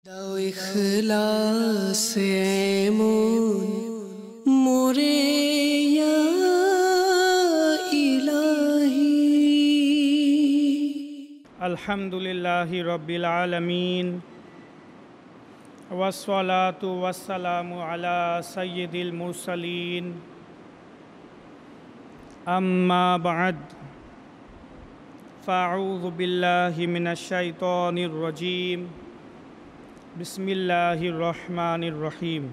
দাও ইখলাস এমন মোরে ইয়া ইলাহি। আলহামদুলিল্লাহি রব্বিল আলামিন ওয়াসসালাতু ওয়াসসালামু আলা সাইয়্যিদিল মুরসালিন আম্মা বা'দ ফাআউযু বিল্লাহি মিনাশ শাইতানির রাজীম বিসমিল্লাহির রহমানির রহিম।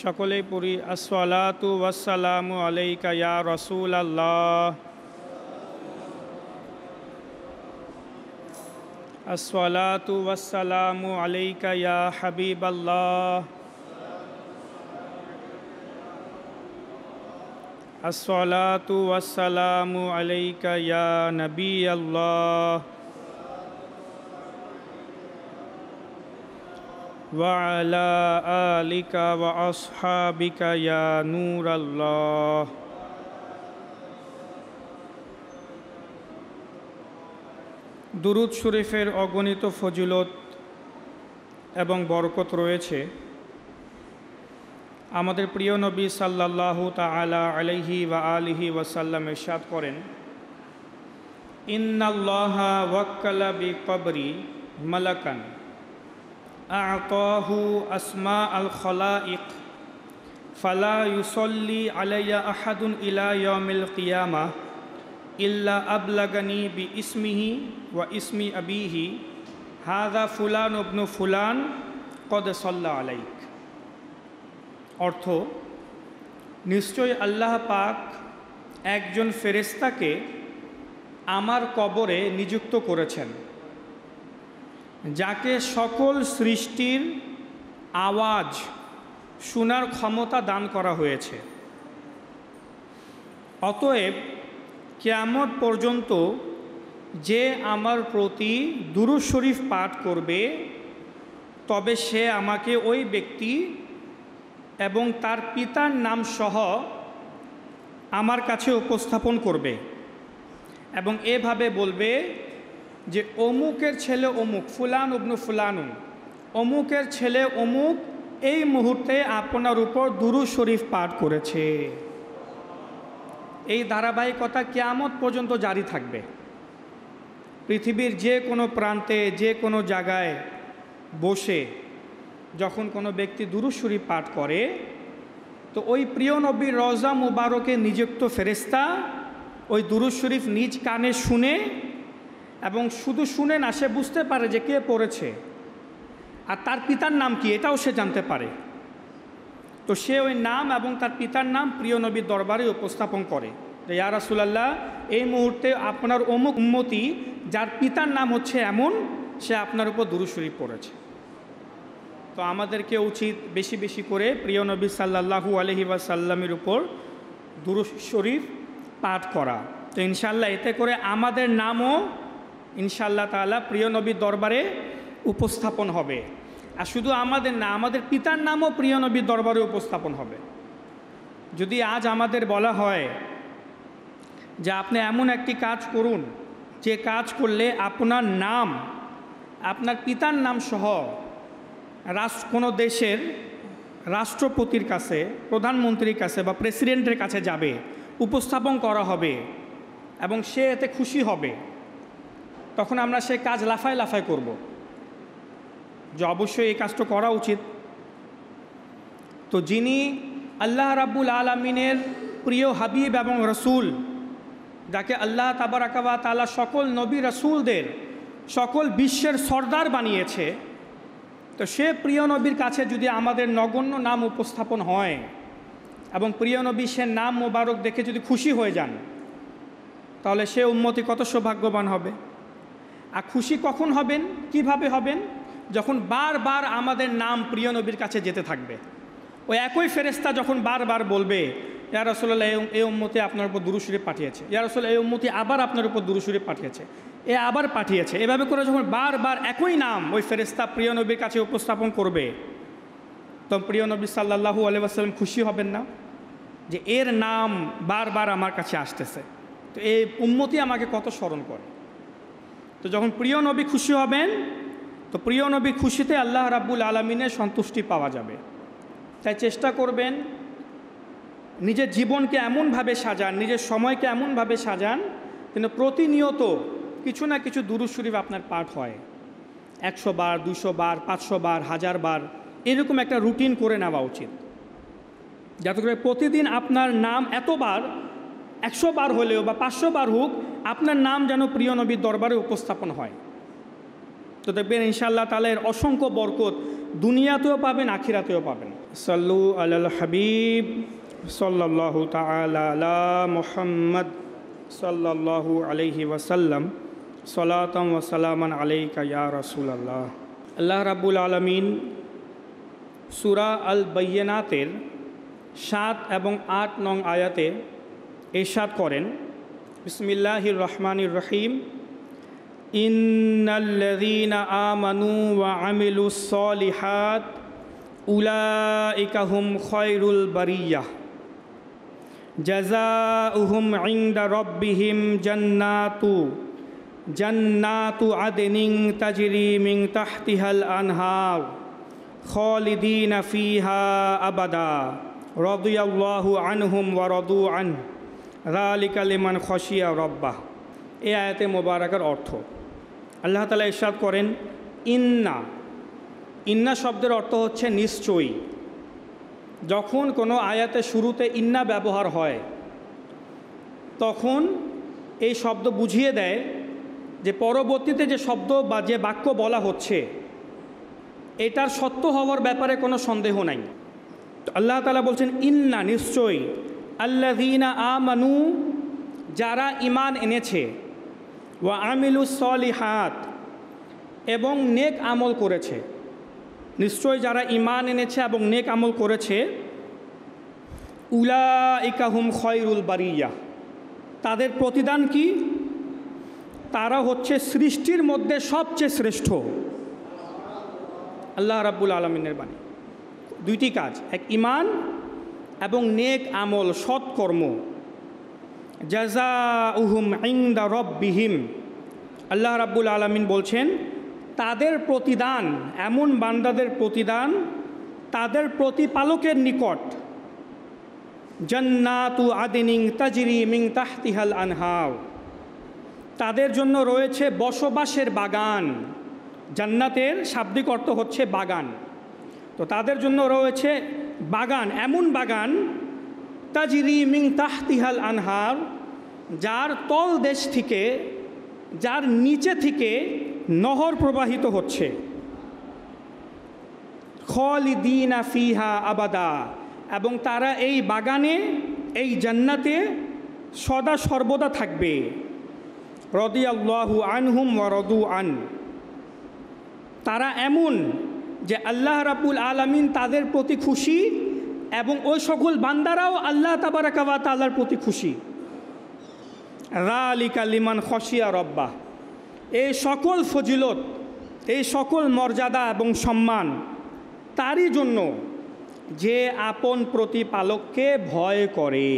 সকলেই পড়ি আসসালাতু ওয়াসসালামু আলাইকা ইয়া রাসূলাল্লাহ, আসসালাতু ওয়াসসালামু আলাইকা ইয়া হাবিবাল্লাহ, আসসালাতু ওয়াসসালামু আলাইকা ইয়া নবিয়াল্লাহ ওয়া আলা আলিকা ওয়া আসহাবিকা ইয়া নূরাল্লাহ। দুরূদ শরীফের অগণিত ফজিলত এবং বরকত রয়েছে। আমাদের প্রিয় নবী সাল্লাল্লাহু তাআলা আলাইহি ওয়া আলিহি ওয়াসাল্লাম ইরশাদ করেন, ইন্নাল্লাহা ওয়াক্কালা বিকবরি মালাকান আ'তাহু আসমা আল খলাইক ফালা ইউসাল্লি আলাইয়া আহাদুন ইলা ইয়াউমিল কিয়ামাহ ইল্লা আবলাগানি বি ইসমিহি ওয়া ইসমি আবিহি হাযা ফুলান ইবনু ফুলান কদ সাল্লা আলাইক। অর্থ, নিশ্চয় আল্লাহ পাক একজন ফেরেশতাকে আমার কবরে নিযুক্ত করেছেন, যাকে সকল সৃষ্টির আওয়াজ শোনার ক্ষমতা দান করা হয়েছে। অতএব কিয়ামত পর্যন্ত যে আমার প্রতি দুরূদ শরীফ পাঠ করবে, তবে সে আমাকে ওই ব্যক্তি এবং তার পিতার নাম সহ আমার কাছে উপস্থাপন করবে এবং এভাবে বলবে যে অমুকের ছেলে অমুক, ফুলান ইবনু ফুলানুন, অমুকের ছেলে অমুক এই মুহূর্তে আপনার উপর দুরূদ শরীফ পাঠ করেছে। এই ধারাবাহিকতা কিয়ামত পর্যন্ত জারি থাকবে। পৃথিবীর যে কোনো প্রান্তে যে কোনো জায়গায় বসে যখন কোনো ব্যক্তি দুরূদ শরীফ পাঠ করে, তো ওই প্রিয় নবীর রওজা মুবারকে নিযুক্ত ফেরেশতা ওই দুরূদ শরীফ নিজ কানে শুনে, এবং শুধু শুনে না, সে বুঝতে পারে যে কে পড়েছে আর তার পিতার নাম কি, এটাও সে জানতে পারে। তো সে ওই নাম এবং তার পিতার নাম প্রিয় নবীর দরবারে উপস্থাপন করে যে ইয়া রাসূলুল্লাহ, এই মুহূর্তে আপনার অমুক উম্মতি যার পিতার নাম হচ্ছে এমন, সে আপনার উপর দুরূদ শরীফ পড়েছে। তো আমাদেরকে উচিত বেশি বেশি করে প্রিয় নবী সাল্লাল্লাহু আলাইহি ওয়াসাল্লামের উপর দুরূদ শরীফ পাঠ করা। তো ইনশাআল্লাহ এতে করে আমাদের নামও ইনশাআল্লাহ তাআলা প্রিয় নবীর দরবারে উপস্থাপন হবে। আর শুধু আমাদের না, আমাদের পিতার নামও প্রিয় নবীর দরবারে উপস্থাপন হবে। যদি আজ আমাদের বলা হয় যে আপনি এমন একটি কাজ করুন, যে কাজ করলে আপনার নাম, আপনার পিতার নাম সহ কোনো দেশের রাষ্ট্রপতির কাছে, প্রধানমন্ত্রীর কাছে বা প্রেসিডেন্টের কাছে যাবে, উপস্থাপন করা হবে এবং সে এতে খুশি হবে, তখন আমরা সেই কাজ লাফায় লাফায় করব যে অবশ্যই এই কাজটা করা উচিত। তো যিনি আল্লাহ রাব্বুল আলামিনের প্রিয় হাবিব এবং রসুল, যাকে আল্লাহ তাবারাকা ওয়া তাআলা সকল নবী রসুলদের, সকল বিশ্বের সর্দার বানিয়েছে, তো সে প্রিয় নবীর কাছে যদি আমাদের নগণ্য নাম উপস্থাপন হয় এবং প্রিয় নবী সে নাম মোবারক দেখে যদি খুশি হয়ে যান, তাহলে সে উম্মতি কত সৌভাগ্যবান হবে। আর খুশি কখন হবেন, কিভাবে হবেন? যখন বারবার আমাদের নাম প্রিয় নবীর কাছে যেতে থাকবে। ওই একই ফেরেশতা যখন বারবার বলবে ইয়া রাসূলুল্লাহ, এই উম্মতি আপনার উপর দুরূদ শরীফ পাঠিয়েছে, ইয়া রাসূলুল্লাহ, এই উম্মতি আবার আপনার উপর দুরূদ শরীফ পাঠিয়েছে, এ আবার পাঠিয়েছে, এভাবে করে যখন বারবার একই নাম ওই ফেরেশতা প্রিয় নবীর কাছে উপস্থাপন করবে, তখন প্রিয় নবী সাল্লাল্লাহু আলাইহি ওয়াসাল্লাম খুশি হবেন না যে এর নাম বারবার আমার কাছে আসতেছে, তো এই উম্মতি আমাকে কত স্মরণ করে। তো যখন প্রিয় নবী খুশি হবেন, তো প্রিয় নবীর খুশিতে আল্লাহ রাব্বুল আলামিনের সন্তুষ্টি পাওয়া যাবে। তাই চেষ্টা করবেন নিজের জীবনকে এমনভাবে সাজান, নিজের সময়কে এমনভাবে সাজান যেন প্রতিনিয়ত কিছু না কিছু দুরূদ শরীফ আপনার পাঠ হয়। 100 বার, 200 বার, 500 বার, 1000 বার, এরকম একটা রুটিন করে নেওয়া উচিত, যাতে করে প্রতিদিন আপনার নাম এতবার 100 বার হলেও বা 500 বার হোক, আপনার নাম যেন প্রিয় নবীর দরবারে উপস্থাপন হয়। তো দেখবেন ইনশাআল্লাহ তাআলা এর অসংখ্য বরকত দুনিয়াতেও পাবেন, আখিরাতেও পাবেন। সাল্লু আলাল হাবিব সাল্লাল্লাহু তাআলা আলা মুহাম্মদ সাল্লাল্লাহু আলাইহি ওয়াসাল্লাম, সালাতাম ওয়া সালামান আলাইকা ইয়া রাসূলুল্লাহ। আল্লাহ রাব্বুল আলামিন সূরা আল বাইয়িনাতের 7 এবং 8 নং আয়াতে ইরশাদ করেন, বিসমিল্লাহির রহমানির রহিম, ইন্নাল্লাযীনা আমানু ওয়া আমিলুস সলিহাত উলাইকা হুম খায়রুল বারিয়াহ জাযাউহুম ইনদা রাব্বিহিম জান্নাতু আদনিন তাজরি মিন তাহতিহাল আনহার খালিদিনা ফিহা আবাদা রাদিয়াল্লাহু আনহুম ওয়া রাদু আনহু যালিকা লিমান খাশিয়া রাব্বাহ। এই আয়াতে মোবারকার অর্থ আল্লাহ তাআলা ইরশাদ করেন, ইন্না শব্দের অর্থ হচ্ছে নিশ্চয়ই। যখন কোনো আয়াতে শুরুতে ইন্না ব্যবহার হয় তখন এই শব্দ বুঝিয়ে দেয় যে পরবর্তীতে যে শব্দ বা যে বাক্য বলা হচ্ছে এটার সত্য হওয়ার ব্যাপারে কোনো সন্দেহ নাই। আল্লাহ তাআলা বলছেন ইন্না নিশ্চয়ই, আল্লাযীনা আমানু যারা ঈমান এনেছে, ওয়া আমিলুস সলিহাত এবং নেক আমল করেছে। নিশ্চয় যারা ঈমান এনেছে এবং নেক আমল করেছে, উলাইকা হুম খায়রুল বারিয়াহ, তাদের প্রতিদান কি? তারা হচ্ছে সৃষ্টির মধ্যে সবচেয়ে শ্রেষ্ঠ। আল্লাহ রাব্বুল আলামিনের বাণী। দুইটি কাজ, এক ঈমান এবং নেক আমল, সৎকর্ম। জাযাউহুম ইনদা রাব্বিহিম, আল্লাহ রাব্বুল আলামিন বলছেন তাদের প্রতিদান, এমন বান্দাদের প্রতিদান তাদের প্রতিপালকের নিকট, জান্নাতু আদনিন তাজরি মিন তাহতিহাল আনহার, তাদের জন্য রয়েছে বসবাসের বাগান। জান্নাতের শাব্দিক অর্থ হচ্ছে বাগান। তো তাদের জন্য রয়েছে বাগান, এমন বাগান, তাজরি মিন তাহতিহাল আনহার, যার তল দেশ থেকে, যার নিচে থেকে নহর প্রবাহিত হচ্ছে। খালিদিনা ফিহা আবাদা, এবং তারা এই বাগানে, এই জান্নাতে সদা সর্বদা থাকবে। রাদিয়াল্লাহু আনহুম ওয়া রাদু আন, তারা এমন যে আল্লাহ রাব্বুল আলামিন তাদের প্রতি খুশি এবং ওই সকল বান্দারাও আল্লাহ তাবারাকা ওয়া তাআলার প্রতি খুশি। যালিকা লিমান খাশিয়া রাব্বাহ, এই সকল ফজিলত, এই সকল মর্যাদা এবং সম্মান তারই জন্য যে আপন প্রতিপালককে ভয় করে।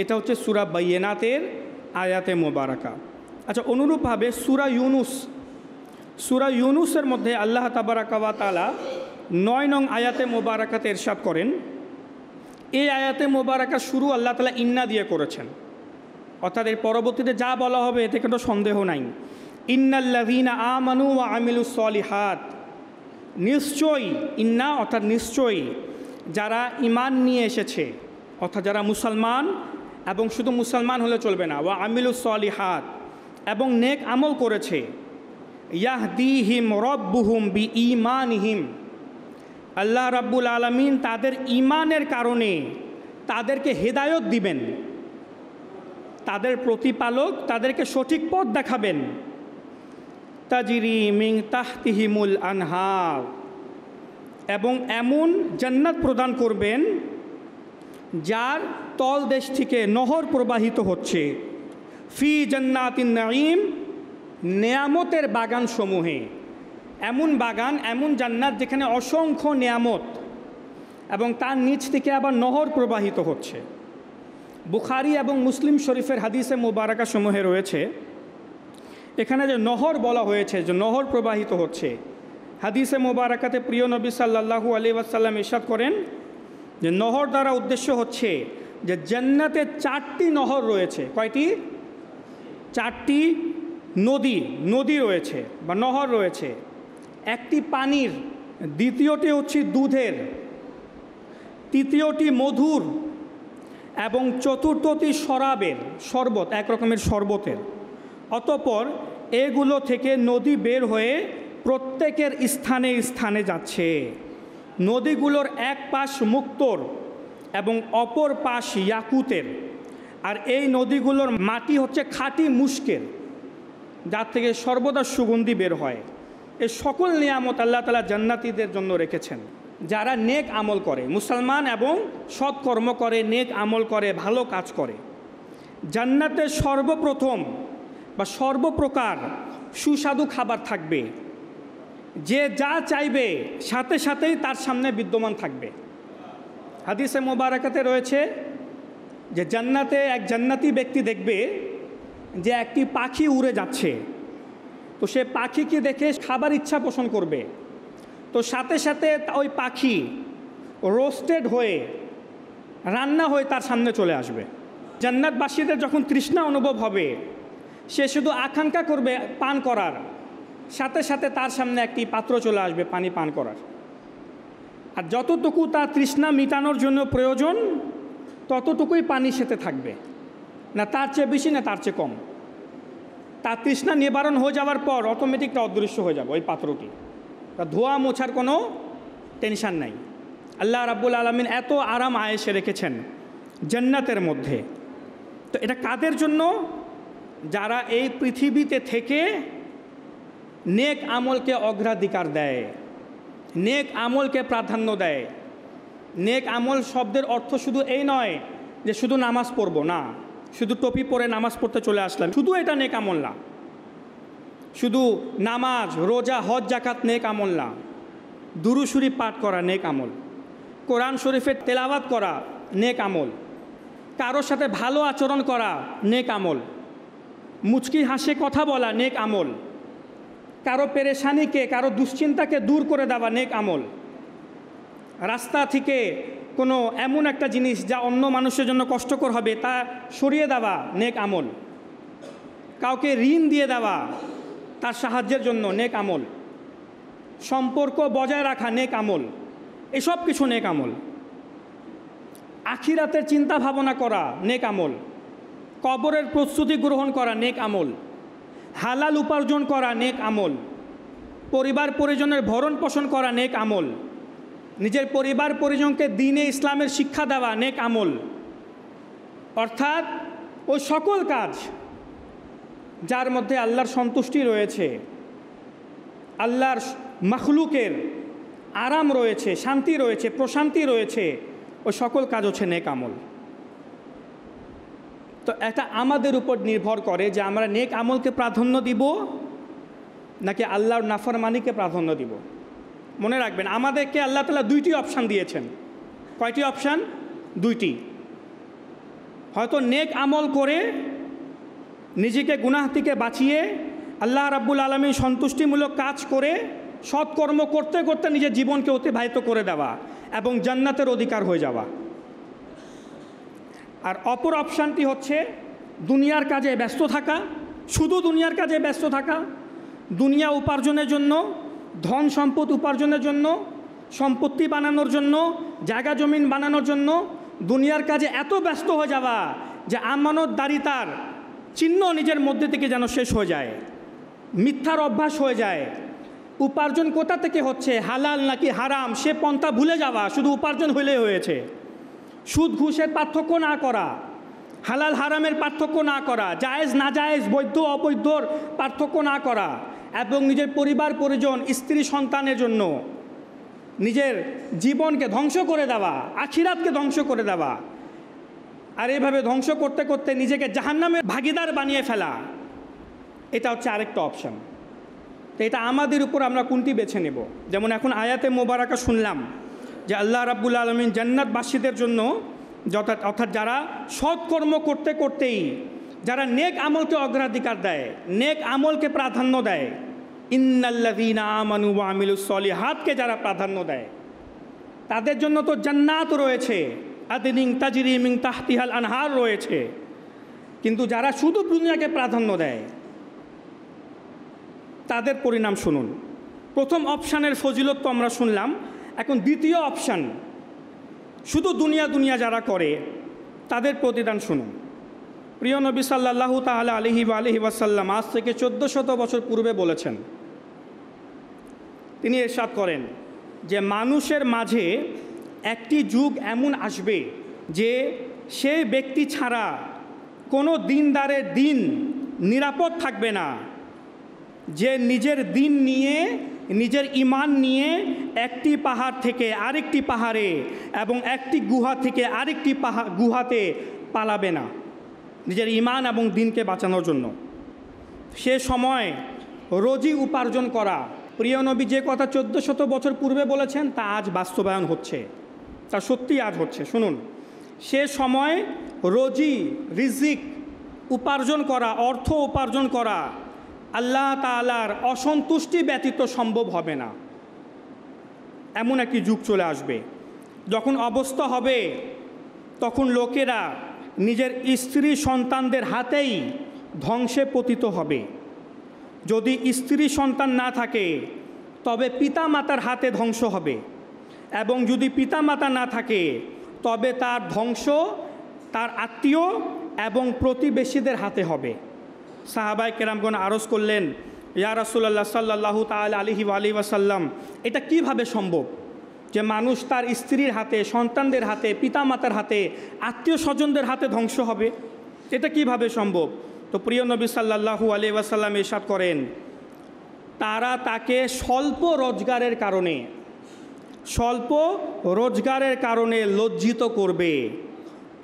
এটা হচ্ছে সূরা বাইয়িনাতের আয়াতে মোবারকা। আচ্ছা, অনুরূপভাবে সূরা ইউনুসের মধ্যে আল্লাহ তাবারাকা ওয়া তাআলা 9 নং আয়াতে মোবারকাতে ইরশাদ করেন, এই আয়াতে মোবারকা শুরু আল্লাহ তাআলা ইন্না দিয়ে করেছেন, অর্থাৎ এর পরবর্তীতে যা বলা হবে এতে কোনো সন্দেহ নাই। ইন্নাল্লাযীনা আমানু ওয়া আমিলুস সলিহাত, নিশ্চয়ই, ইন্না অর্থাৎ নিশ্চয়ই, যারা ঈমান নিয়ে এসেছে, অর্থাৎ যারা মুসলমান, এবং শুধু মুসলমান হলে চলবে না, ওয়া আমিলুস সলিহাত, এবং নেক আমল করেছে। ইয়াহদিহিম রব্বুহুম বিঈমানিহিম, আল্লাহ রাব্বুল আলামিন তাদের ঈমানের কারণে তাদেরকে হেদায়েত দিবেন, তাদের প্রতিপালক তাদেরকে সঠিক পথ দেখাবেন। তাজরি মিন তাহতিহিমুল আনহার, এবং এমন জান্নাত প্রদান করবেন যার তল দেশ থেকে নহর প্রবাহিত হচ্ছে। ফি জান্নাতিন নাঈম, নেয়ামতের বাগান সমূহে, এমন বাগান, এমন জান্নাত যেখানে অসংখ্য নেয়ামত এবং তার নিচ থেকে আবার নহর প্রবাহিত হচ্ছে। বুখারী এবং মুসলিম শরীফের হাদিসে মুবারাকা সমূহে রয়েছে, এখানে যে নহর বলা হয়েছে, যে নহর প্রবাহিত হচ্ছে, হাদিসে মোবারাকাতে প্রিয় নবী সাল্লাল্লাহু আলাইহি ওয়াসাল্লাম ইরশাদ করেন যে নহর দ্বারা উদ্দেশ্য হচ্ছে যে জান্নাতে 4টি নহর রয়েছে। কয়টি? 4টি নদী রয়েছে বা নহর রয়েছে। একটি পানির, দ্বিতীয়টি হচ্ছে দুধের, তৃতীয়টি মধুর এবং চতুর্থটি শরবত, এক রকমের শরবতের। অতঃপর এগুলো থেকে নদী বের হয়ে প্রত্যেকের স্থানে স্থানে যাচ্ছে। নদীগুলোর এক পাশ মুক্তোর এবং অপর পাশ ইয়াকুতের। আর এই নদীগুলোর মাটি হচ্ছে খাঁটি মুশকের, যার থেকে সর্বদা সুগন্ধি বের হয়। এই সকল নিয়ামত আল্লাহ তাআলা জান্নাতীদের জন্য রেখেছেন, যারা নেক আমল করে, মুসলমান এবং সৎকর্ম করে, নেক আমল করে, ভালো কাজ করে। জান্নাতে সর্বপ্রথম বা সর্বপ্রকার সুস্বাদু খাবার থাকবে, যে যা চাইবে সাথে সাথেই তার সামনে বিদ্যমান থাকবে। হাদিসে মোবারকাতে রয়েছে যে জান্নাতে এক জান্নাতি ব্যক্তি দেখবে যে একটি পাখি উড়ে যাচ্ছে, তো সে পাখিকে দেখে খাবার ইচ্ছা পোষণ করবে, তো সাথে সাথে ওই পাখি রোস্টেড হয়ে, রান্না হয়ে তার সামনে চলে আসবে। জান্নাতবাসীদের যখন তৃষ্ণা অনুভব হবে, সে শুধু আকাঙ্ক্ষা করবে পান করার, সাথে সাথে তার সামনে একটি পাত্র চলে আসবে পানি পান করার। আর যতটুকু তার তৃষ্ণা মিটানোর জন্য প্রয়োজন ততটুকুই পানি সাথে থাকবে, না তার চেয়ে বেশি না তার চেয়ে কম। তার তৃষ্ণা নিবারণ হয়ে যাওয়ার পর অটোমেটিকটা অদৃশ্য হয়ে যাবে ওই পাত্রটি, তা ধোয়া মোছার কোনো টেনশান নাই। আল্লাহ রাব্বুল আলামিন এত আরাম আয়েশে রেখেছেন জান্নাতের মধ্যে। তো এটা কাদের জন্য? যারা এই পৃথিবীতে থেকে নেক আমলকে অগ্রাধিকার দেয়, নেক আমলকে প্রাধান্য দেয়। নেক আমল শব্দের অর্থ শুধু এই নয় যে শুধু নামাজ পড়ব, না, শুধু টুপি পরে নামাজ পড়তে চলে আসলাম, শুধু এটা নেক আমল না। শুধু নামাজ, রোজা, হজ, জাকাত নেক আমল না। দুরূদ শরীফ পাঠ করা নেক আমল, কোরআন শরীফের তেলাওয়াত করা নেক আমল, কারোর সাথে ভালো আচরণ করা নেক আমল, মুচকি হাসে কথা বলা নেক আমল, কারো পেরেশানিকে, কারো দুশ্চিন্তাকে দূর করে দেওয়া নেক আমল, রাস্তা থেকে কোনো এমন একটা জিনিস যা অন্য মানুষের জন্য কষ্টকর হবে তা সরিয়ে দেওয়া নেক আমল, কাউকে ঋণ দিয়ে দেওয়া তার সাহায্যের জন্য নেক আমল, সম্পর্ক বজায় রাখা নেক আমল, এসব কিছু নেক আমল। আখিরাতের চিন্তা ভাবনা করা নেক আমল, কবরের প্রস্তুতি গ্রহণ করা নেক আমল, হালাল উপার্জন করা নেক আমল, পরিবার পরিজনের ভরণ পোষণ করা নেক আমল, নিজের পরিবার পরিজনকে দ্বীনে ইসলামের শিক্ষা দেওয়া নেক আমল। অর্থাৎ ওই সকল কাজ যার মধ্যে আল্লাহর সন্তুষ্টি রয়েছে, আল্লাহর মাখলুকের আরাম রয়েছে, শান্তি রয়েছে, প্রশান্তি রয়েছে, ওই সকল কাজ হচ্ছে নেক আমল। তো এটা আমাদের উপর নির্ভর করে যে আমরা নেক আমলকে প্রাধান্য দিব নাকি আল্লাহর নাফরমানিকে প্রাধান্য দিব। মনে রাখবেন, আমাদেরকে আল্লাহ তাআলা 2টি অপশান দিয়েছেন। কয়টি অপশান? 2টি। হয়তো নেক আমল করে নিজেকে গুনাহ থেকে বাঁচিয়ে আল্লাহ রাব্বুল আলামিন সন্তুষ্টিমূলক কাজ করে সৎকর্ম করতে করতে নিজের জীবনকে অতিবাহিত করে দেওয়া এবং জান্নাতের অধিকার হয়ে যাওয়া। আর অপর অপশানটি হচ্ছে দুনিয়ার কাজে ব্যস্ত থাকা, শুধু দুনিয়ার কাজে ব্যস্ত থাকা, দুনিয়া উপার্জনের জন্য, ধন সম্পদ উপার্জনের জন্য, সম্পত্তি বানানোর জন্য, জায়গা জমিন বানানোর জন্য দুনিয়ার কাজে এত ব্যস্ত হয়ে যাওয়া যে আমানতদারিতার চিহ্ন নিজের মধ্যে থেকে যেন শেষ হয়ে যায়, মিথ্যার অভ্যাস হয়ে যায়। উপার্জন কোথা থেকে হচ্ছে, হালাল নাকি হারাম, সে পন্থা ভুলে যাওয়া, শুধু উপার্জন হলেই হয়েছে। সুদ ঘুষের পার্থক্য না করা, হালাল হারামের পার্থক্য না করা, জায়েজ না জায়েজ, বৈধ অবৈধর পার্থক্য না করা এবং নিজের পরিবার পরিজন, স্ত্রী সন্তানের জন্য নিজের জীবনকে ধ্বংস করে দেওয়া, আখিরাতকে ধ্বংস করে দেওয়া। আর এইভাবে ধ্বংস করতে করতে নিজেকে জাহান্নামের ভাগীদার বানিয়ে ফেলা, এটা হচ্ছে আরেকটা অপশান। তো এটা আমাদের উপর আমরা কোনটি বেছে নেব। যেমন এখন আয়াতে মোবারকা শুনলাম যে আল্লাহ রাব্বুল আলামিন জান্নাতবাসীদের জন্য, অর্থাৎ যারা সৎকর্ম করতে করতেই যারা নেক আমলকে অগ্রাধিকার দেয়, নেক আমলকে প্রাধান্য দেয়, ইন্নাল্লাযীনা আমানু ওয়া আমিলুস সলিহাতকে যারা প্রাধান্য দেয়, তাদের জন্য তো জান্নাত রয়েছে, আদনিন তাজরি মিন তাহতিহাল আনহার রয়েছে। কিন্তু যারা শুধু দুনিয়াকে প্রাধান্য দেয়, তাদের পরিণাম শুনুন। প্রথম অপশানের ফজিলত তো আমরা শুনলাম, এখন দ্বিতীয় অপশান, শুধু দুনিয়া দুনিয়া যারা করে তাদের প্রতিদান শুনুন। প্রিয় নবী সাল্লাল্লাহু তাআলা আলাইহি ওয়াসাল্লাম আজ থেকে 1400 বছর পূর্বে বলেছেন, তিনি ইরশাদ করেন যে মানুষের মাঝে একটি যুগ এমন আসবে যে সে ব্যক্তি ছাড়া কোনো দিনদারের দিন নিরাপদ থাকবে না, যে নিজের দিন নিয়ে, নিজের ঈমান নিয়ে একটি পাহাড় থেকে আরেকটি পাহাড়ে এবং একটি গুহা থেকে আরেকটি গুহাতে পালাবে না নিজের ঈমান এবং দিনকে বাঁচানোর জন্য। সে সময় রোজি উপার্জন করা, প্রিয় নবী যে কথা 1400 বছর পূর্বে বলেছেন তা আজ বাস্তবায়ন হচ্ছে, তা সত্যি আজ হচ্ছে। শুনুন, সে সময় রোজি রিজিক উপার্জন করা, অর্থ উপার্জন করা আল্লাহ তাআলার অসন্তুষ্টি ব্যতীত সম্ভব হবে না। এমন একটি যুগ চলে আসবে যখন অবস্থা হবে তখন লোকেরা নিজের স্ত্রী সন্তানদের হাতেই ধ্বংসে পতিত হবে। যদি স্ত্রী সন্তান না থাকে তবে পিতামাতার হাতে ধ্বংস হবে, এবং যদি পিতামাতা না থাকে তবে তার ধ্বংস তার আত্মীয় এবং প্রতিবেশীদের হাতে হবে। সাহাবায়ে কেরামগণ আরজ করলেন, ইয়া রাসূলুল্লাহ সাল্লাল্লাহু তাআলা আলাইহি ওয়াসাল্লাম, এটা কিভাবে সম্ভব যে মানুষ তার স্ত্রীর হাতে, সন্তানদের হাতে, পিতামাতার হাতে, আত্মীয় স্বজনদের হাতে ধ্বংস হবে? এটা কিভাবে সম্ভব? তো প্রিয় নবী সাল্লাল্লাহু আলাইহি ওয়াসাল্লাম ইরশাদ করেন, তারা তাকে স্বল্প রোজগারের কারণে লজ্জিত করবে,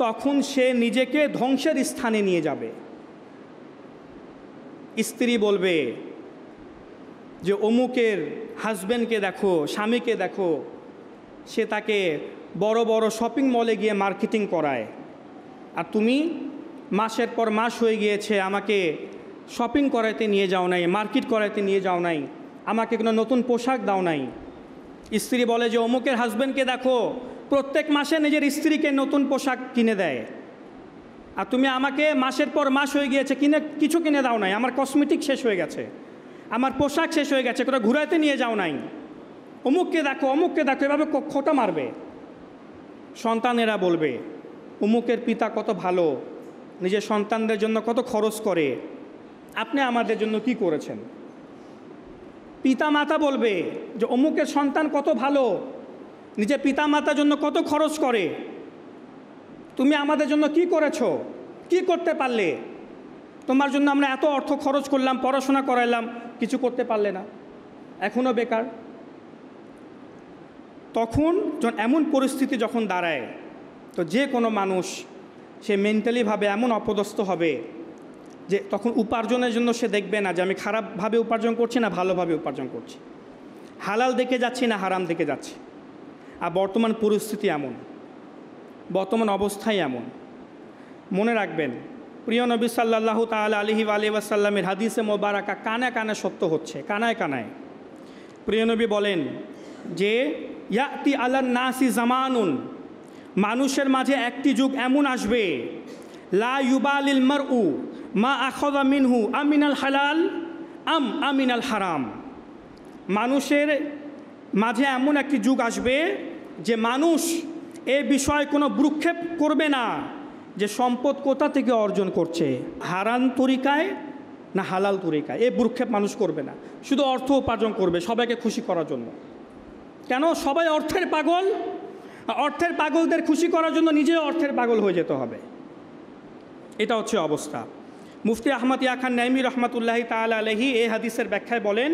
তখন সে নিজেকে ধ্বংসের স্থানে নিয়ে যাবে। স্ত্রী বলবে যে অমুকের হাজব্যান্ডকে দেখো, স্বামীকে দেখো, সে তাকে বড় বড় শপিং মলে গিয়ে মার্কেটিং করায়, আর তুমি মাসের পর মাস হয়ে গিয়েছে আমাকে শপিং করাইতে নিয়ে যাও নাই, মার্কেট করাইতে নিয়ে যাও নাই, আমাকে কোনো নতুন পোশাক দাও নাই। স্ত্রী বলে যে অমুকের হাজব্যান্ডকে দেখো, প্রত্যেক মাসে নিজের স্ত্রীকে নতুন পোশাক কিনে দেয়, আর তুমি আমাকে মাসের পর মাস হয়ে গিয়েছে কিছু কিনে দাও নাই, আমার কসমেটিক শেষ হয়ে গেছে, আমার পোশাক শেষ হয়ে গেছে, কোথাও ঘুরাইতে নিয়ে যাও নাই, অমুককে দেখো, এভাবে খোঁটা মারবে। সন্তানেরা বলবে অমুকের পিতা কত ভালো, নিজের সন্তানদের জন্য কত খরচ করে, আপনি আমাদের জন্য কি করেছেন? পিতা মাতা বলবে যে অমুকের সন্তান কত ভালো, নিজের পিতা মাতার জন্য কত খরচ করে, তুমি আমাদের জন্য কি করেছো, কি করতে পারলে? তোমার জন্য আমরা এত অর্থ খরচ করলাম, পড়াশোনা করাইলাম, কিছু করতে পারলে না, এখনও বেকার। তখন এমন পরিস্থিতি যখন দাঁড়ায়, তো যে কোনো মানুষ সে মেন্টালিভাবে এমন অপদস্থ হবে যে তখন উপার্জনের জন্য সে দেখবে না যে আমি খারাপভাবে উপার্জন করছি না ভালোভাবে উপার্জন করছি, হালাল দেখে যাচ্ছি না হারাম দেখে যাচ্ছি। আর বর্তমান পরিস্থিতি এমন, বর্তমান অবস্থাই এমন। মনে রাখবেন, প্রিয় নবী সাল্লাল্লাহু তাআলা আলাইহি ওয়াসাল্লামের হাদিসে মোবারকা কানে কানে সত্য হচ্ছে, কানায় কানায়। প্রিয় নবী বলেন যে ইয়াতি আলান নাসি জামানুন, মানুষের মাঝে একটি যুগ এমন আসবে, লা ইউবালিল মারউ মা আখাযা মিনহু আমিনাল হালাল আম আমিনাল হারাম। মানুষের মাঝে এমন একটি যুগ আসবে যে মানুষ এ বিষয়ে কোনো ভ্রুক্ষেপ করবে না যে সম্পদ কোথা থেকে অর্জন করছে, হারাম তরিকায় না হালাল তরিকায়, এ ভ্রুক্ষেপ মানুষ করবে না, শুধু অর্থ উপার্জন করবে সবাইকে খুশি করার জন্য। কেন? সবাই অর্থের পাগল, অর্থের পাগলদের খুশি করার জন্য নিজে অর্থের পাগল হয়ে যেতে হবে। এটা হচ্ছে অবস্থা। মুফতি আহমদ ইয়া খান নাইমি রহমতুল্লাহি তাআলা আলাইহি এই হাদিসের ব্যাখ্যায় বলেন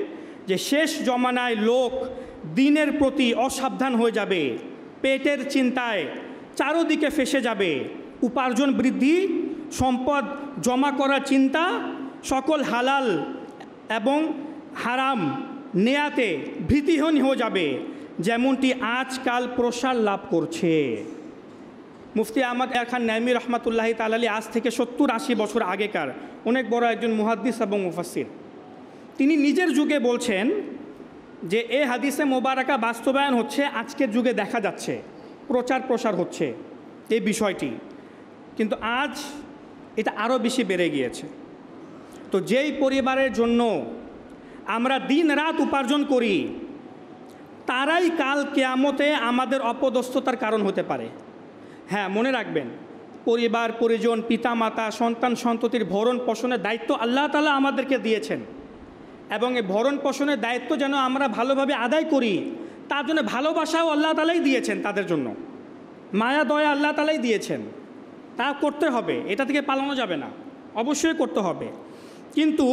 যে শেষ জমানায় লোক দিনের প্রতি অসাবধান হয়ে যাবে, পেটের চিন্তায় চারদিকে ফেসে যাবে, উপার্জন বৃদ্ধি, সম্পদ জমা করার চিন্তা, সকল হালাল এবং হারাম নেয়াতে ভীতিহীন হয়ে যাবে, যেমনটি আজকাল প্রসার লাভ করছে। মুফতি আহমদ খান নাইমি রহমাতুল্লাহি তাআলা আজ থেকে 70-80 বছর আগেকার অনেক বড় একজন মুহাদ্দিস এবং মুফাসসির। তিনি নিজের যুগে বলছেন যে এই হাদিসে মোবারকা বাস্তবায়ন হচ্ছে, আজকের যুগে দেখা যাচ্ছে, প্রচার প্রসার হচ্ছে এই বিষয়টি, কিন্তু আজ এটা আরও বেশি বেড়ে গিয়েছে। তো যেই পরিবারের জন্য আমরা দিন রাত উপার্জন করি, তারাই কাল কিয়ামতে আমাদের অপদস্থতার কারণ হতে পারে। হ্যাঁ, মনে রাখবেন, পরিবার পরিজন, পিতা মাতা, সন্তান সন্ততির ভরণ পোষণের দায়িত্ব আল্লাহ তাআলা আমাদেরকে দিয়েছেন, এবং এই ভরণ পোষণের দায়িত্ব যেন আমরা ভালোভাবে আদায় করি, তার জন্য ভালোবাসাও আল্লাহ তাআলাই দিয়েছেন, তাদের জন্য মায়া দয়া আল্লাহ তাআলাই দিয়েছেন, তা করতে হবে, এটা থেকে পালানো যাবে না, অবশ্যই করতে হবে। কিন্তু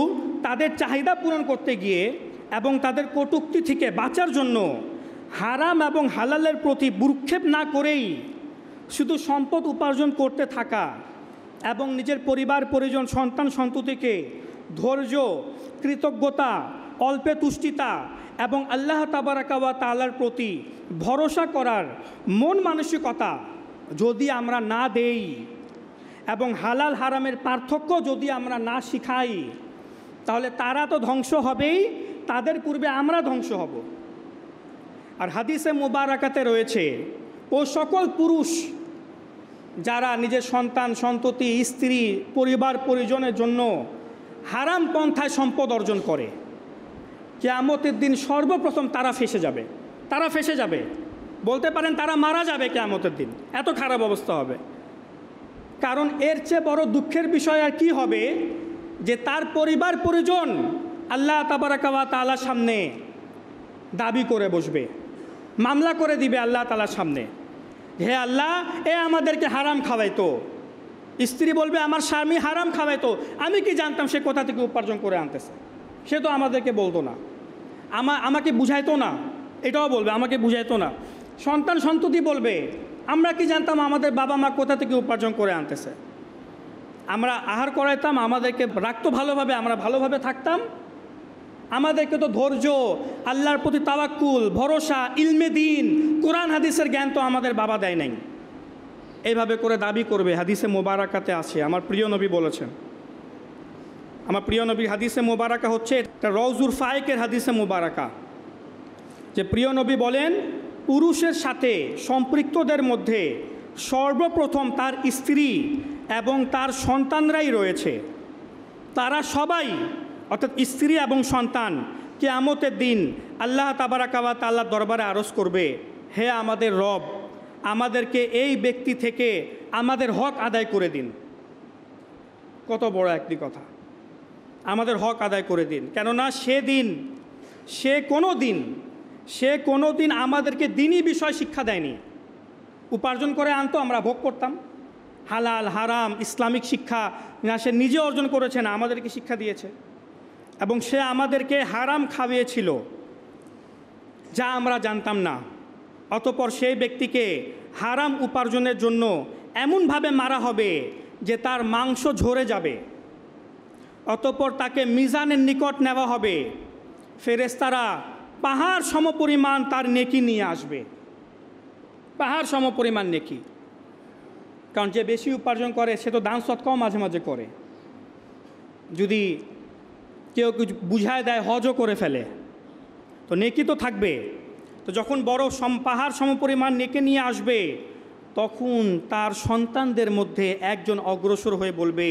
তাদের চাহিদা পূরণ করতে গিয়ে এবং তাদের কটূক্তি থেকে বাঁচার জন্য হারাম এবং হালালের প্রতি ভ্রুক্ষেপ না করেই শুধু সম্পদ উপার্জন করতে থাকা এবং নিজের পরিবার পরিজন, সন্তান সন্ততিকে ধৈর্য, কৃতজ্ঞতা, অল্পে তুষ্টিতা এবং আল্লাহ তাবারাকা ওয়া তাআলার প্রতি ভরসা করার মন মানসিকতা যদি আমরা না দেই এবং হালাল হারামের পার্থক্য যদি আমরা না শিখাই, তাহলে তারা তো ধ্বংস হবেই, তাদের পূর্বে আমরা ধ্বংস হব। আর হাদিসে মুবারাকাতে রয়েছে, ও সকল পুরুষ যারা নিজের সন্তান সন্ততি, স্ত্রী, পরিবার পরিজনের জন্য হারাম পন্থায় সম্পদ অর্জন করে, কিয়ামতের দিন সর্বপ্রথম তারা ফেঁসে যাবে। তারা ফেঁসে যাবে, বলতে পারেন তারা মারা যাবে কিয়ামতের দিন, এত খারাপ অবস্থা হবে। কারণ এর চেয়ে বড় দুঃখের বিষয় আর কি হবে, যে তার পরিবার পরিজন আল্লাহ তাবারাকা ওয়া তাআলার সামনে দাবি করে বসবে, মামলা করে দিবে আল্লাহ তাআলার সামনে, হে আল্লাহ, এ আমাদেরকে হারাম খাওয়াইতো। স্ত্রী বলবে, আমার স্বামী হারাম খাওয়াইতো, আমি কি জানতাম সে কোথা থেকে উপার্জন করে আনতেছে, সে তো আমাদেরকে বলতো না, আমাকে বুঝাইতো না, এটাও বলবে আমাকে বুঝাইতো না। সন্তান সন্ততি বলবে, আমরা কি জানতাম আমাদের বাবা মা কোথা থেকে উপার্জন করে আনতেছে, আমরা আহার করাইতাম, আমাদেরকে রাখতো ভালোভাবে, আমরা ভালোভাবে থাকতাম, আমাদেরকে তো ধৈর্য, আল্লাহর প্রতি তাওয়াক্কুল, ভরসা, ইলমে দিন, কোরআন হাদিসের জ্ঞান তো আমাদের বাবা দেয় নাই। এইভাবে করে দাবি করবে। হাদিসে মোবারাকাতে আছে, আমার প্রিয় নবী বলেছেন, আমার প্রিয় নবীর হাদিসে মোবারাকা হচ্ছে এটা রওজুল ফায়েকের হাদিসে মোবারাকা, যে প্রিয় নবী বলেন, পুরুষের সাথে সম্পৃক্তদের মধ্যে সর্বপ্রথম তার স্ত্রী এবং তার সন্তানরাই রয়েছে। তারা সবাই, অর্থাৎ স্ত্রী এবং সন্তান, কিয়ামতের দিন আল্লাহ তাবারাকা ওয়া তাআলার দরবারে আরজ করবে, হে আমাদের রব, আমাদেরকে এই ব্যক্তি থেকে আমাদের হক আদায় করে দিন। কত বড় একটি কথা, আমাদের হক আদায় করে দিন। কেননা সে কোনো দিন আমাদেরকে দিনই বিষয় শিক্ষা দেয়নি। উপার্জন করে আনতো, আমরা ভোগ করতাম, হালাল হারাম ইসলামিক শিক্ষা না সে নিজে অর্জন করেছে, না আমাদেরকে শিক্ষা দিয়েছে, এবং সে আমাদেরকে হারাম খাওয়িয়েছিল যা আমরা জানতাম না। অতঃপর সেই ব্যক্তিকে হারাম উপার্জনের জন্য এমনভাবে মারা হবে যে তার মাংস ঝরে যাবে। অতঃপর তাকে মিজানের নিকট নেওয়া হবে, ফেরেশতারা পাহাড় সমপরিমাণ তার নেকি নিয়ে আসবে, পাহাড় সমপরিমাণ নেকি। কারণ যে বেশি উপার্জন করে সে তো দান সৎকাও মাঝে মাঝে করে, যদি কেউ কিছু বুঝায় দেয় হজও করে ফেলে, তো নেকি তো থাকবে। তো যখন বড় পাহাড় সমপরিমাণ নেকি নিয়ে আসবে, তখন তার সন্তানদের মধ্যে একজন অগ্রসর হয়ে বলবে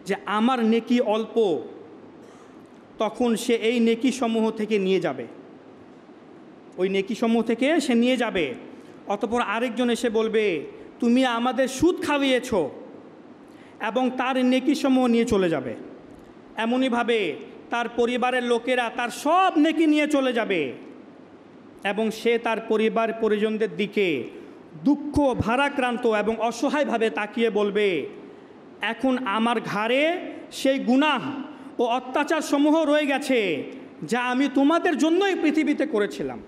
যে আমার নেকি অল্প, তখন সে এই নেকি সমূহ থেকে নিয়ে যাবে, ওই নেকি সমূহ থেকে সে নিয়ে যাবে। অতঃপর আরেকজন এসে বলবে, তুমি আমাদের সুদ খাওয়িয়েছ, এবং তার নেকি সমূহ নিয়ে চলে যাবে। এমনইভাবে তার পরিবারের লোকেরা তার সব নেকি নিয়ে চলে যাবে, এবং সে তার পরিবার পরিজনদের দিকে দুঃখ ভারাক্রান্ত এবং অসহায়ভাবে তাকিয়ে বলবে, এখন আমার ঘাড়ে সেই গুনাহ ও অত্যাচার সমূহ রয়ে গেছে যা আমি তোমাদের জন্যই পৃথিবীতে করেছিলাম।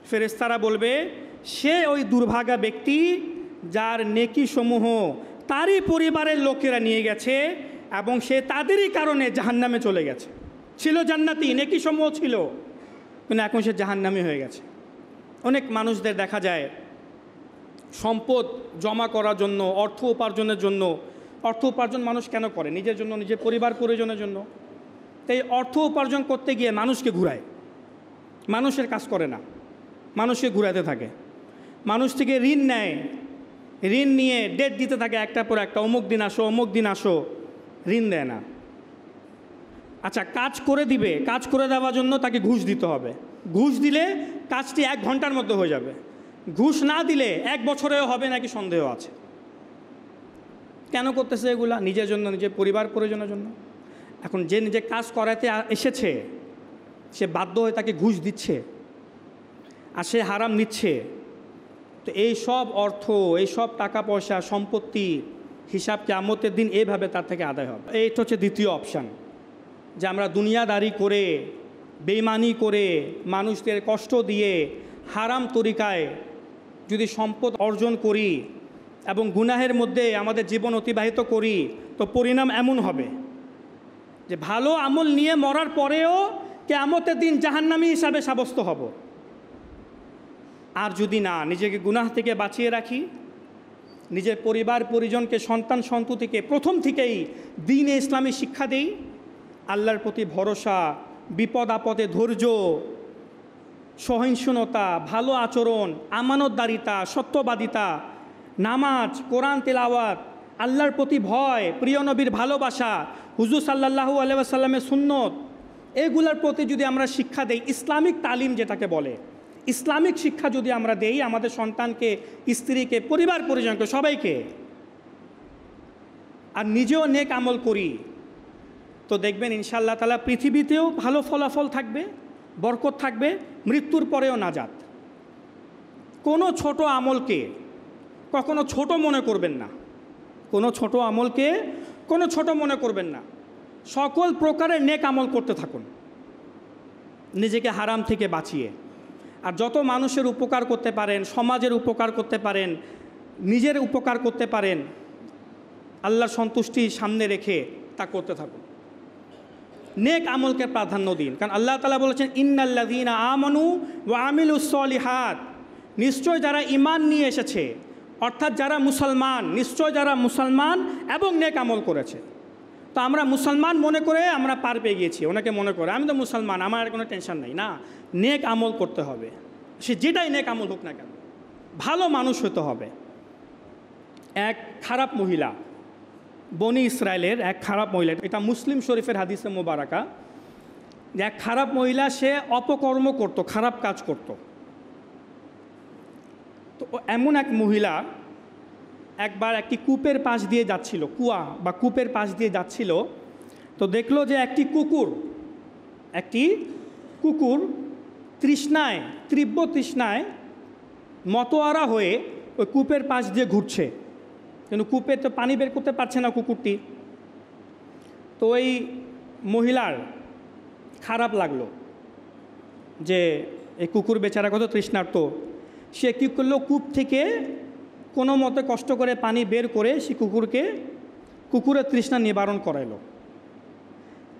ফেরেশতারা বলবে, সে ওই দুর্ভাগা ব্যক্তি যার নেকি সমূহ তারই পরিবারের লোকেরা নিয়ে গেছে, এবং সে তাদেরই কারণে জাহান্নামে চলে গেছে। ছিল জান্নাতি, নেকি সমূহ ছিল, কিন্তু এখন সে জাহান্নামী হয়ে গেছে। অনেক মানুষদের দেখা যায় সম্পদ জমা করার জন্য, অর্থ উপার্জনের জন্য। অর্থ উপার্জন মানুষ কেন করে? নিজের জন্য, নিজের পরিবার পরিজনের জন্য। তাই অর্থ উপার্জন করতে গিয়ে মানুষকে ঘুরায়, মানুষের কাজ করে না, মানুষকে ঘুরাতে থাকে। মানুষ থেকে ঋণ নেয়, ঋণ নিয়ে ডেট দিতে থাকে একটার পর একটা, অমুক দিন আসো, অমুক দিন আসো, ঋণ দেয় না। আচ্ছা, কাজ করে দিবে, কাজ করে দেওয়ার জন্য তাকে ঘুষ দিতে হবে। ঘুষ দিলে কাজটি 1 ঘন্টার মধ্যে হয়ে যাবে, ঘুষ না দিলে 1 বছরেও হবে নাকি সন্দেহ আছে। কেন করতেছে এগুলা? নিজের জন্য, নিজের পরিবার পরিজনের জন্য। এখন যে নিজে কাজ করাতে এসেছে সে বাধ্য হয়ে তাকে ঘুষ দিচ্ছে আর সে হারাম নিচ্ছে। তো এই সব অর্থ, এই সব টাকা পয়সা, সম্পত্তি হিসাব কিয়ামতের দিন এইভাবে তার থেকে আদায় হবে। এইটা হচ্ছে দ্বিতীয় অপশান, যে আমরা দুনিয়াদারি করে, বেইমানি করে, মানুষদের কষ্ট দিয়ে, হারাম তরিকায় যদি সম্পদ অর্জন করি এবং গুনাহের মধ্যে আমাদের জীবন অতিবাহিত করি, তো পরিণাম এমন হবে যে ভালো আমল নিয়ে মরার পরেও কিয়ামতের দিন জাহান্নামী হিসাবে সাব্যস্ত হব। আর যদি না, নিজেকে গুনাহ থেকে বাঁচিয়ে রাখি, নিজের পরিবার পরিজনকে, সন্তান সন্ততিকে প্রথম থেকেই দ্বীনে ইসলামী শিক্ষা দেই, আল্লাহর প্রতি ভরসা, বিপদ আপদে ধৈর্য, সহিষ্ণুতা, ভালো আচরণ, আমানতদারিতা, সত্যবাদিতা, নামাজ, কোরআন তেলাওয়াত, আল্লাহর প্রতি ভয়, প্রিয় নবীর ভালোবাসা, হুজুর সাল্লাল্লাহু আলাইহি ওয়াসাল্লামের সুন্নত, এগুলোর প্রতি যদি আমরা শিক্ষা দেই, ইসলামিক তালিম যেটাকে বলে, ইসলামিক শিক্ষা যদি আমরা দেই আমাদের সন্তানকে, স্ত্রীকে, পরিবার পরিজনকে, সবাইকে, আর নিজেও নেক আমল করি, তো দেখবেন ইনশাআল্লাহ তাআলা পৃথিবীতেও ভালো ফলাফল থাকবে, বরকত থাকবে, মৃত্যুর পরেও নাজাত। কোনো ছোট আমলকে কখনো ছোট মনে করবেন না, কোনো ছোট আমলকে কোনো ছোট মনে করবেন না। সকল প্রকারের নেক আমল করতে থাকুন, নিজেকে হারাম থেকে বাঁচিয়ে। আর যত মানুষের উপকার করতে পারেন, সমাজের উপকার করতে পারেন, নিজের উপকার করতে পারেন, আল্লাহর সন্তুষ্টি সামনে রেখে তা করতে থাকুন। নেক আমলকে প্রাধান্য দিন, কারণ আল্লাহ তাআলা বলেছেন ইন্নাল্লাযীনা আমানু ওয়া আমিলুস সলিহাত, নিশ্চয় যারা ঈমান নিয়ে এসেছে, অর্থাৎ যারা মুসলমান, নিশ্চয় যারা মুসলমান এবং নেক আমল করেছে। তো আমরা মুসলমান মনে করে আমরা পার পেয়ে গিয়েছি, ওনাকে মনে করে আমি তো মুসলমান, আমার কোনো টেনশন নেই। না, নেক আমল করতে হবে, সে যেটাই নেক আমল হোক না কেন, ভালো মানুষ হতে হবে। এক খারাপ মহিলা, বনি ইসরায়েলের এক খারাপ মহিলা, এটা মুসলিম শরীফের হাদিসে মোবারকা, যে এক খারাপ মহিলা, সে অপকর্ম করত, খারাপ কাজ করত। তো এমন এক মহিলা একবার একটি কূপের পাশ দিয়ে যাচ্ছিল, কুয়া বা কূপের পাশ দিয়ে যাচ্ছিল, তো দেখলো যে একটি কুকুর তৃষ্ণায়, তীব্র তৃষ্ণায় মতোয়ারা হয়ে ওই কূপের পাশ দিয়ে ঘুরছে, কিন্তু কূপে তো পানি বের করতে পারছে না কুকুরটি। তো ওই মহিলার খারাপ লাগলো যে এই কুকুর বেচারা কত তৃষ্ণার্ত। সে কী করলো, কূপ থেকে কোনো মতে কষ্ট করে পানি বের করে সে কুকুরের তৃষ্ণা নিবারণ করাইল।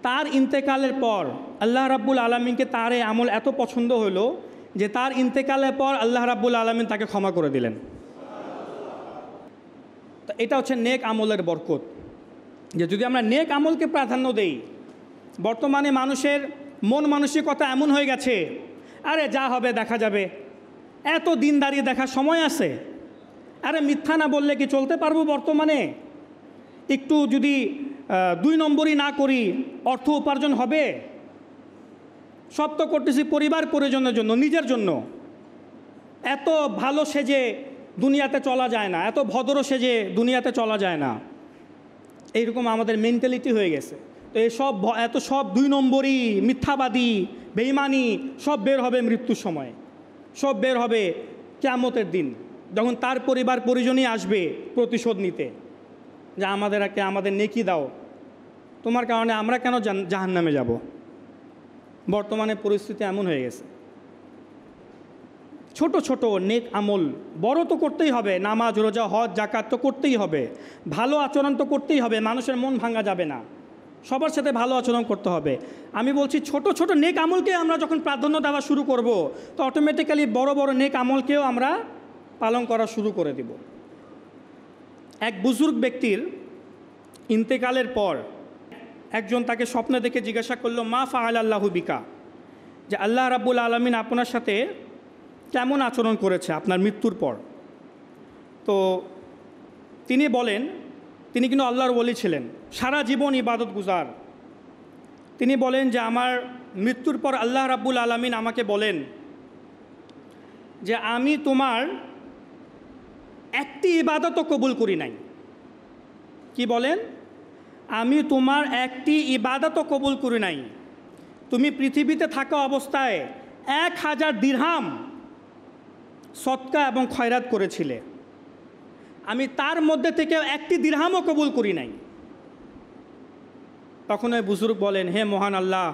তার ইন্তেকালের পর আল্লাহ রাব্বুল আলামিনকে তার এই আমল এত পছন্দ হলো যে তার ইন্তেকালের পর আল্লাহ রাব্বুল আলামিন তাকে ক্ষমা করে দিলেন। তো এটা হচ্ছে নেক আমলের বরকত, যে যদি আমরা নেক আমলকে প্রাধান্য দেই। বর্তমানে মানুষের মন মানসিকতা এমন হয়ে গেছে, আরে যা হবে দেখা যাবে, এত দিনদারি দেখার সময় আছে, আরে মিথ্যা না বললে কি চলতে পারবো বর্তমানে, একটু যদি 2 নম্বরই না করি অর্থ উপার্জন হবে, সব তো করতেছি পরিবার পরিজনের জন্য, নিজের জন্য। এত ভালো সেজে দুনিয়াতে চলা যায় না, এত ভদ্র সেজে দুনিয়াতে চলা যায় না, এইরকম আমাদের মেন্টালিটি হয়ে গেছে। তো এত সব 2 নম্বরই, মিথ্যাবাদী, বেঈমানি সব বের হবে মৃত্যুর সময়, সব বের হবে কিয়ামতের দিন, যখন তার পরিবার পরিজনই আসবে প্রতিশোধ নিতে, যে আমাদের নেকি দাও, তোমার কারণে আমরা কেন জাহান্নামে যাব। বর্তমানে পরিস্থিতি এমন হয়ে গেছে। ছোট ছোট নেক আমল বড় তো করতেই হবে, নামাজ রোজা হজ জাকাত তো করতেই হবে, ভালো আচরণ তো করতেই হবে, মানুষের মন ভাঙা যাবে না, সবার সাথে ভালো আচরণ করতে হবে। আমি বলছি ছোট ছোট নেক আমলকে আমরা যখন প্রাধান্য দেওয়া শুরু করব, তো অটোমেটিক্যালি বড় বড় নেক আমলকেও আমরা পালন করা শুরু করে দিব। এক বুজুর্গ ব্যক্তির ইন্তেকালের পর একজন তাকে স্বপ্নে দেখে জিজ্ঞাসা করলো, মা ফাআল আল্লাহু বিকা, যে আল্লাহ রাব্বুল আলামিন আপনার সাথে কেমন আচরণ করেছে আপনার মৃত্যুর পর। তো তিনি বলেন, তিনি কিন্তু আল্লাহর ওলি ছিলেন, সারা জীবন ইবাদত গুজার। তিনি বলেন যে আমার মৃত্যুর পর আল্লাহ রাব্বুল আলামিন আমাকে বলেন যে আমি তোমার একটি ইবাদতও কবুল করি নাই। কি বলেন? আমি তোমার একটি ইবাদতও কবুল করি নাই। তুমি পৃথিবীতে থাকা অবস্থায় 1000 দিরহাম সদকা এবং খয়রাত করেছিলে, আমি তার মধ্যে থেকে একটি দিরহামও কবুল করি নাই। তখন ওই বুজুর্গ বলেন, হে মহান আল্লাহ,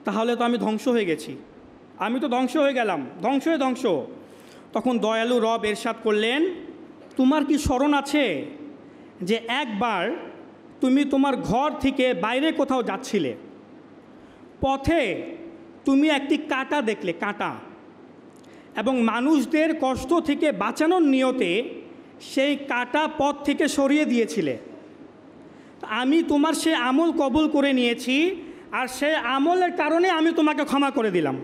তাহলে তো আমি ধ্বংস হয়ে গেছি, আমি তো ধ্বংস হয়ে গেলাম, ধ্বংস হয়ে ধ্বংস। তখন দয়ালু রব এরশাদ করলেন, তোমার কি স্মরণ আছে যে একবার তুমি তোমার ঘর থেকে বাইরে কোথাও যাচ্ছিলে, পথে তুমি একটি কাঁটা দেখলে, কাঁটা, এবং মানুষদের কষ্ট থেকে বাঁচানোর নিয়তে সেই কাঁটা পথ থেকে সরিয়ে দিয়েছিলে। আমি তোমার সে আমল কবুল করে নিয়েছি, আর সেই আমলের কারণে আমি তোমাকে ক্ষমা করে দিলাম,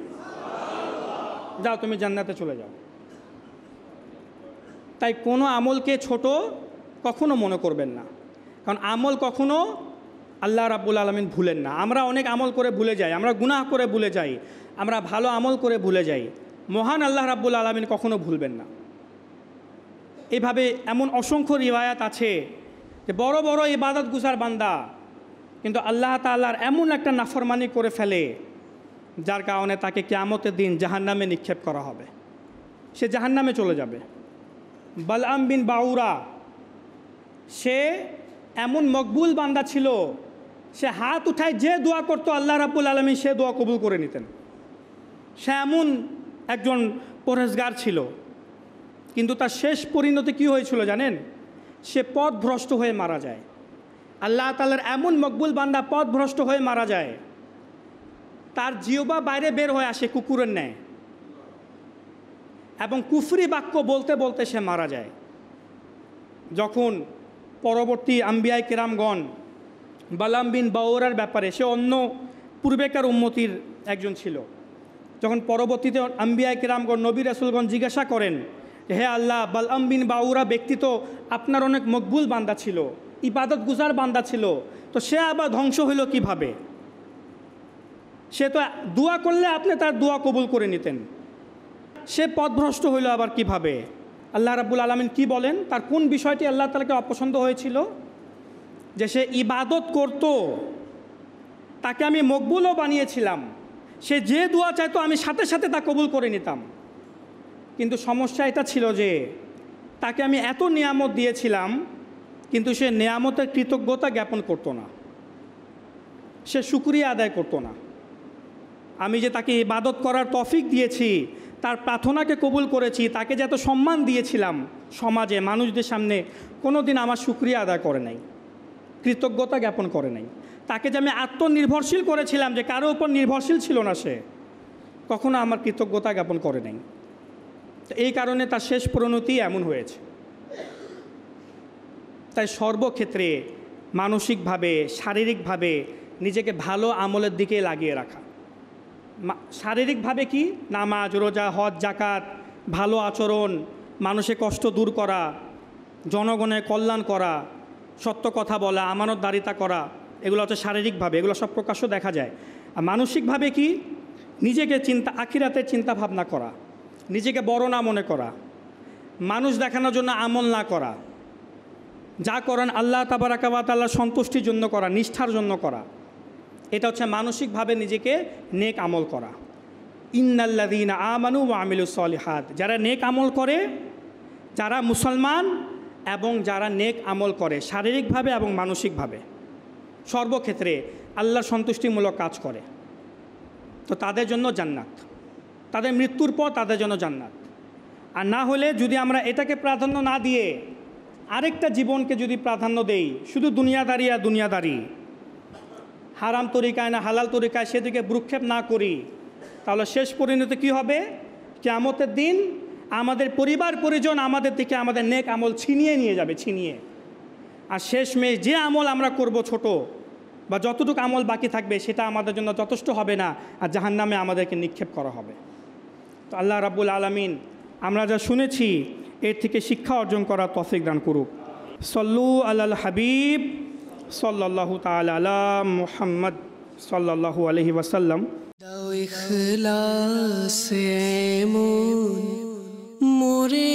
যাও তুমি জান্নাতে চলে যাও। তাই কোনো আমলকে ছোট কখনো মনে করবেন না, কারণ আমল কখনো আল্লাহ রাব্বুল আলামিন ভুলেন না। আমরা অনেক আমল করে ভুলে যাই, আমরা গুনাহ করে ভুলে যাই, আমরা ভালো আমল করে ভুলে যাই, মহান আল্লাহ রাব্বুল আলামিন কখনো ভুলবেন না। এইভাবে এমন অসংখ্য রিওয়ায়াত আছে যে বড় বড় ইবাদত গুজার বান্দা কিন্তু আল্লাহ তাআলার এমন একটা নাফরমানি করে ফেলে যার কারণে তাকে কিয়ামতের দিন জাহান্নামে নিক্ষেপ করা হবে, সে জাহান্নামে চলে যাবে। বালআম বিন বাউরা, সে এমন মকবুল বান্দা ছিল, সে হাত উঠায় যে দোয়া করতো আল্লাহ রাব্বুল আলামিন সে দোয়া কবুল করে নিতেন। সে এমন একজন পরহেজগার ছিল, কিন্তু তার শেষ পরিণতি কী হয়েছিল জানেন? সে পথভ্রষ্ট হয়ে মারা যায়। আল্লাহ তাআলার এমন মকবুল বান্দা পথভ্রষ্ট হয়ে মারা যায়, তার জিহ্বা বাইরে বের হয়ে আসে কুকুরের ন্যায়, এবং কুফরি বাক্য বলতে বলতে সে মারা যায়। যখন পরবর্তী আম্বিয়ায়ে কেরামগণ বালাম বিন বাউরার ব্যাপারে, সে অন্য পূর্বেকার উম্মতির একজন ছিল, যখন পরবর্তীতে আম্বিয়ায়ে কেরামগণ নবী রাসূলগণ জিজ্ঞাসা করেন, হে আল্লাহ, বালআম বিন বাউরা ব্যক্তি তো আপনার অনেক মকবুল বান্দা ছিল, ইবাদত গুজার বান্দা ছিল, তো সে আবার ধ্বংস হইল কিভাবে? সে তো দোয়া করলে আপনি তার দোয়া কবুল করে নিতেন, সে পথভ্রষ্ট হইল আবার কিভাবে? আল্লাহ রাব্বুল আলামিন কি বলেন? তার কোন বিষয়টি আল্লাহ তাআলাকে অপছন্দ হয়েছিল? যে সে ইবাদত করত, তাকে আমি মকবুলও বানিয়েছিলাম, সে যে দোয়া চাইতো আমি সাথে সাথে তা কবুল করে নিতাম। কিন্তু সমস্যা এটা ছিল যে তাকে আমি এত নিয়ামত দিয়েছিলাম, কিন্তু সে নিয়ামতের কৃতজ্ঞতা জ্ঞাপন করতো না, সে শুকরিয়া আদায় করতো না। আমি যে তাকে ইবাদত করার তৌফিক দিয়েছি, তার প্রার্থনাকে কবুল করেছি, তাকে যত সম্মান দিয়েছিলাম সমাজে মানুষদের সামনে, কোনো দিন আমার শুকরিয়া আদায় করে নাই, কৃতজ্ঞতা জ্ঞাপন করে নাই। তাকে যে আমি আত্মনির্ভরশীল করেছিলাম, যে কারো উপর নির্ভরশীল ছিল না, সে কখনো আমার কৃতজ্ঞতা জ্ঞাপন করে নাই। এই কারণে তার শেষ পরিণতি এমন হয়েছে। তাই সর্বক্ষেত্রে মানসিকভাবে, শারীরিকভাবে নিজেকে ভালো আমলের দিকে লাগিয়ে রাখা। শারীরিকভাবে কি? নামাজ, রোজা, হজ, জাকাত, ভালো আচরণ, মানুষের কষ্ট দূর করা, জনগণের কল্যাণ করা, সত্য কথা বলা, আমানতদারিতা করা, এগুলো হচ্ছে শারীরিকভাবে, এগুলো সব প্রকাশ্য দেখা যায়। আর মানসিকভাবে কি? নিজেকে আখিরাতের চিন্তা ভাবনা করা, নিজেকে বড় না মনে করা, মানুষ দেখানোর জন্য আমল না করা, যা করেন আল্লাহ তাবারাকা ওয়া তাআলার সন্তুষ্টির জন্য করা, নিষ্ঠার জন্য করা। এটা হচ্ছে মানসিকভাবে নিজেকে নেক আমল করা। ইন্নাল্লাযীনা আমানু ওয়া আমিলুস সলিহাত, যারা নেক আমল করে, যারা মুসলমান এবং যারা নেক আমল করে শারীরিকভাবে এবং মানসিকভাবে, সর্বক্ষেত্রে আল্লাহর সন্তুষ্টিমূলক কাজ করে, তো তাদের জন্য জান্নাত, তাদের মৃত্যুর পর তাদের জন্য জান্নাত। আর না হলে যদি আমরা এটাকে প্রাধান্য না দিয়ে আরেকটা জীবনকে যদি প্রাধান্য দেই, শুধু দুনিয়াদারি আর দুনিয়াদারি, হারাম তরিকায় না হালাল তরিকায় সেদিকে ভ্রুক্ষেপ না করি, তাহলে শেষ পরিণতি কী হবে? কিয়ামতের দিন আমাদের পরিবার পরিজন আমাদের থেকে আমাদের নেক আমল ছিনিয়ে নিয়ে যাবে, ছিনিয়ে। আর শেষমেশ যে আমল আমরা করব ছোট বা যতটুকু আমল বাকি থাকবে সেটা আমাদের জন্য যথেষ্ট হবে না, আর জাহান্নামে আমাদেরকে নিক্ষেপ করা হবে। তো আল্লাহ রাব্বুল আলামিন আমরা যা শুনেছি এর থেকে শিক্ষা অর্জন করার তৌফিক দান করুক। সল্লু আলাল হাবিব সাল্লাল্লাহু তাআলা আলা মুহাম্মদ সাল্লাল্লাহু আলাইহি ওয়াসাল্লাম। দাও ইখলাস এমন মোরে